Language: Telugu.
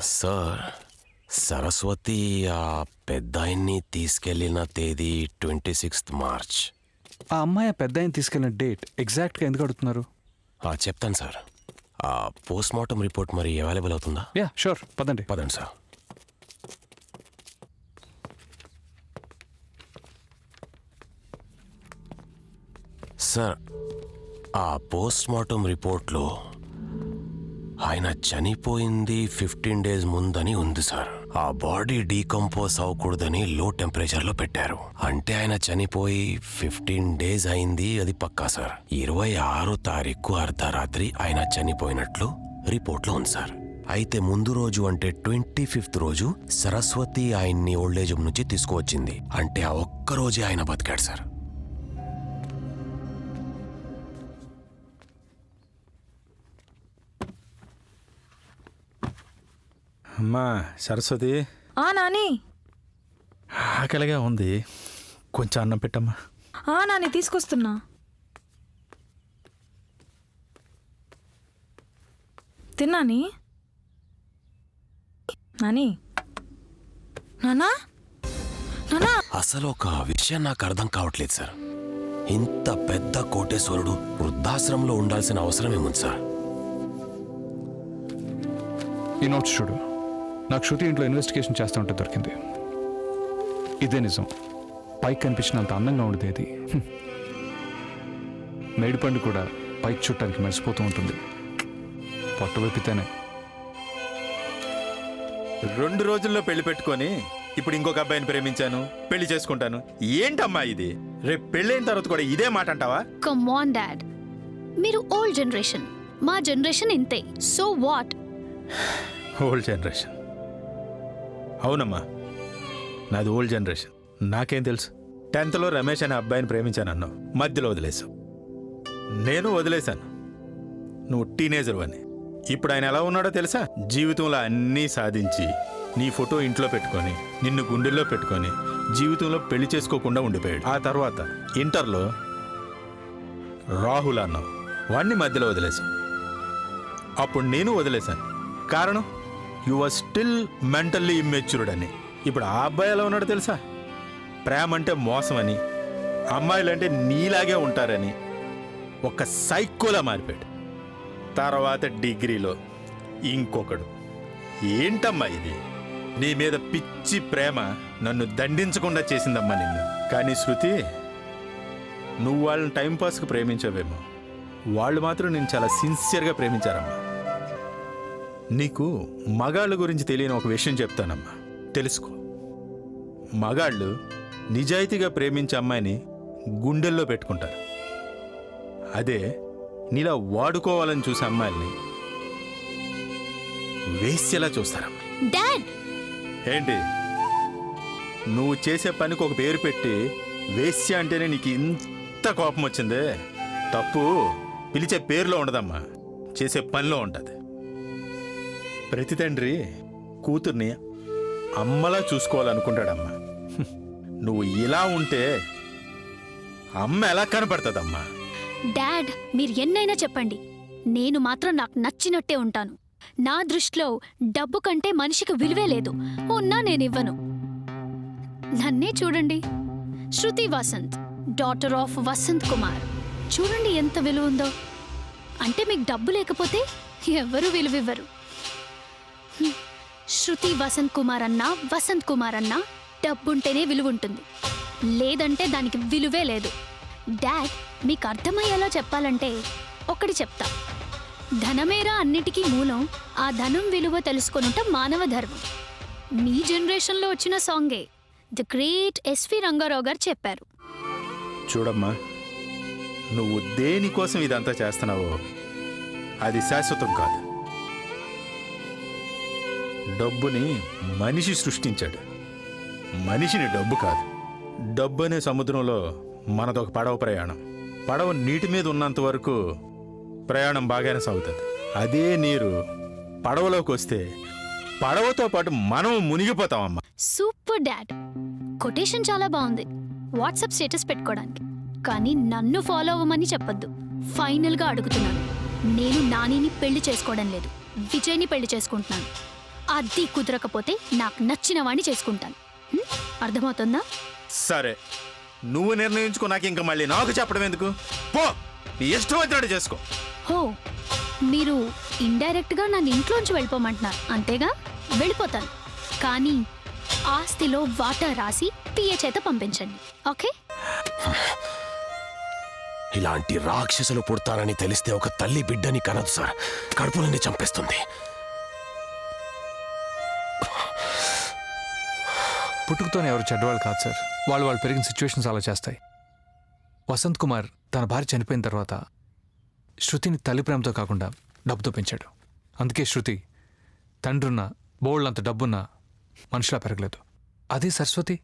సార్, సరస్వతి ఆ పెద్దాయన్ని తీసుకెళ్లిన తేదీ 26 మార్చ్. ఆ అమ్మాయి పెద్దాయని తీసుకెళ్ళిన డేట్ ఎగ్జాక్ట్గా ఎందుకు అడుగుతున్నారు? చెప్తాను సార్. ఆ పోస్ట్ మార్టం రిపోర్ట్ మరి అవైలబుల్ అవుతుందా? యా షూర్, పదండి. పదండి సార్. సార్, ఆ పోస్ట్ మార్టం రిపోర్ట్లో ఆయన చనిపోయింది 15 days ముందని ఉంది సార్. ఆ బాడీ డీకంపోజ్ అవ్వకూడదని లో టెంపరేచర్లో పెట్టారు. అంటే ఆయన చనిపోయి 15 days అయింది, అది పక్కా సార్. 26వ తారీఖు అర్ధరాత్రి ఆయన చనిపోయినట్లు రిపోర్ట్లో ఉంది సార్. అయితే ముందు రోజు అంటే 25th రోజు సరస్వతి ఆయన్ని ఓల్డేజ్ హోమ్ నుంచి తీసుకువచ్చింది. అంటే ఆ ఒక్కరోజే ఆయన బతికాడు సార్. అమ్మా సరస్వతి, నాని. ఆకలిగా ఉంది, కొంచెం అన్నం పెట్టమ్మా. నాని తీసుకొస్తున్నా. తిన్నాని. నాని. నానా నానా. అసలు ఒక విషయం నాకు అర్థం కావట్లేదు సార్. ఇంత పెద్ద కోటేశ్వరుడు వృద్ధాశ్రమంలో ఉండాల్సిన అవసరం ఏముంది సార్? ఈ నోట్స్ చూడు. నాకు శృతి ఇంట్లో ఇన్వెస్టిగేషన్ చేస్తూ ఉంటే దొరికింది. ఇదే నిజం. పైకి కనిపించినంత అందంగా ఉండేది అది. మేడిపండు కూడా పైకి చుట్టానికి మెరిసిపోతూ ఉంటుంది. పట్టు వెప్పితేనే. 2 రోజుల్లో పెళ్లి పెట్టుకొని ఇప్పుడు ఇంకొక అబ్బాయిని ప్రేమించాను, పెళ్లి చేసుకుంటాను. ఏంటమ్మా ఇది? రేపు పెళ్ళైన తర్వాత కూడా ఇదే మాట అంటావా? కమ్ ఆన్ డాడ్, మీరు ఓల్డ్ జనరేషన్, మా జనరేషన్ ఇంతే. So what? ఓల్డ్ జనరేషన్ అవునమ్మా, నాది ఓల్డ్ జనరేషన్. నాకేం తెలుసు? 10th లో రమేష్ అనే అబ్బాయిని ప్రేమించాను అన్నావు, మధ్యలో వదిలేసావు. నేను వదిలేశాను, నువ్వు టీనేజర్ అని. ఇప్పుడు ఆయన ఎలా ఉన్నాడో తెలుసా? జీవితంలో అన్నీ సాధించి నీ ఫోటో ఇంట్లో పెట్టుకొని, నిన్ను గుండెల్లో పెట్టుకొని జీవితంలో పెళ్లి చేసుకోకుండా ఉండిపోయాడు. ఆ తర్వాత ఇంటర్లో రాహుల్ అన్నావు, వాణ్ణి మధ్యలో వదిలేశావు. అప్పుడు నేను వదిలేశాను. కారణం you are still mentally immatured అని. ఇప్పుడు ఆ అబ్బాయి ఎలా ఉన్నాడో తెలుసా? ప్రేమ అంటే మోసం అని, అమ్మాయిలంటే నీలాగే ఉంటారని ఒక సైకోలా మారిపోయాడు. తర్వాత డిగ్రీలో ఇంకొకడు. ఏంటమ్మా ఇది? నీ మీద పిచ్చి ప్రేమ నన్ను దండించకుండా చేసిందమ్మా నిన్ను. కానీ శృతి, నువ్వు వాళ్ళని టైంపాస్కి ప్రేమించవేమో, వాళ్ళు మాత్రం నేను చాలా సిన్సియర్గా ప్రేమించారమ్మా. నీకు మగాళ్ళ గురించి తెలియని ఒక విషయం చెప్తానమ్మా, తెలుసుకో. మగాళ్ళు నిజాయితీగా ప్రేమించే అమ్మాయిని గుండెల్లో పెట్టుకుంటారు. అదే నీలా వాడుకోవాలని చూసే అమ్మాయిల్ని వేశ్యలా చూస్తారమ్మా. డాడ్, ఏంటి నువ్వు చేసే పనికి ఒక పేరు పెట్టి వేశ్య అంటేనే నీకు ఇంత కోపం వచ్చిందే? తప్పు పిలిచే పేరులో ఉండదమ్మా, చేసే పనిలో ఉంటుంది. ప్రతి తండ్రి కూతుర్ని అమ్మలా చూసుకోవాలనుకుంటాడమ్మా. నువ్వు ఇలా ఉంటే అమ్మ ఎలా కనపడుతుందమ్మా? డాడ్, మీరు ఎన్నైనా చెప్పండి, నేను మాత్రం నాకు నచ్చినట్టే ఉంటాను. నా దృష్టిలో డబ్బు కంటే మనిషికి విలువే లేదు. ఉన్నా నేనివ్వను. నన్నే చూడండి, శృతి వసంత్, డాటర్ ఆఫ్ వసంత్ కుమార్. చూడండి ఎంత విలువ ఉందో. అంటే మీకు డబ్బు లేకపోతే ఎవరు విలువివ్వరు. శృతి వసంత్ కుమార్ అన్నా, వసంత్ కుమార్ అన్నా డబ్బుంటేనే విలువ ఉంటుంది, లేదంటే దానికి విలువే లేదు. డాడ్, మీకు అర్థమయ్యేలా చెప్పాలంటే ఒకటి చెప్తా. ధనమేరా అన్నిటికీ మూలం, ఆ ధనం విలువ తెలుసుకొనుట మానవ ధర్మం. మీ జనరేషన్లో వచ్చిన సాంగే ది గ్రేట్ ఎస్వి రంగారావు గారు చెప్పారు. చూడమ్మా, నువ్వు దేనికోసం ఇదంతా చేస్తున్నావో అది శాశ్వతం కాదు. డబ్బుని మనిషి సృష్టించాడు, మనిషిని డబ్బు కాదు. డబ్బు అనే సముద్రంలో మనదొక పడవ ప్రయాణం. పడవ నీటి మీద ఉన్నంత వరకు ప్రయాణం బాగానే సాగుతుంది. అదే నీరు పడవలోకి వస్తే పడవతో పాటు మనం మునిగిపోతామమ్మా. సూపర్ డాడ్, కొటేషన్ చాలా బాగుంది వాట్సాప్ స్టేటస్ పెట్టుకోవడానికి. కానీ నన్ను ఫాలో అవ్వమని చెప్పొద్దు. ఫైనల్గా అడుగుతున్నాను, నేను నానిని పెళ్లి చేసుకోవడం లేదు, విజయ్ని పెళ్లి చేసుకుంటున్నాను. అది కుదరకపోతే నాకు నచ్చిన వాణ్ణి చేసుకుంటాను. హ్మ్? అర్థమవుతుందా? సరే, నువ్వు నిర్ణయించుకో. నాకు ఇంకా మళ్ళీ నాకు చెప్పడం ఎందుకు? పో, నీ ఇష్టం వచ్చినట్టు చేసుకో. హో, మీరు ఇండైరెక్ట్గా నన్ను ఇంట్లోంచి వెళ్ళిపోమంటున్నారు అంతేగా? వెళ్ళిపోతాను, కానీ ఆస్తిలో వాటా రాసి పిఏ చేత పంపించండి. ఓకే? ఇలాంటి రాక్షసులు పుడతారని తెలిస్తే ఒక తల్లి బిడ్డని కనదు సార్, కడుపులోనే చంపేస్తుంది. పుట్టుకతోనే ఎవరు చెడ్డవాళ్ళు కాదు సార్. వాళ్ళు పెరిగిన సిచ్యువేషన్స్ అలా చేస్తాయి. వసంత్ కుమార్ తన భార్య చనిపోయిన తర్వాత శృతిని తల్లి ప్రేమతో కాకుండా డబ్బుతో పెంచాడు. అందుకే శృతి తండ్రున్న బోల్డ్ అంత డబ్బున్న మనిషిలా పెరగలేదు. అదే సరస్వతి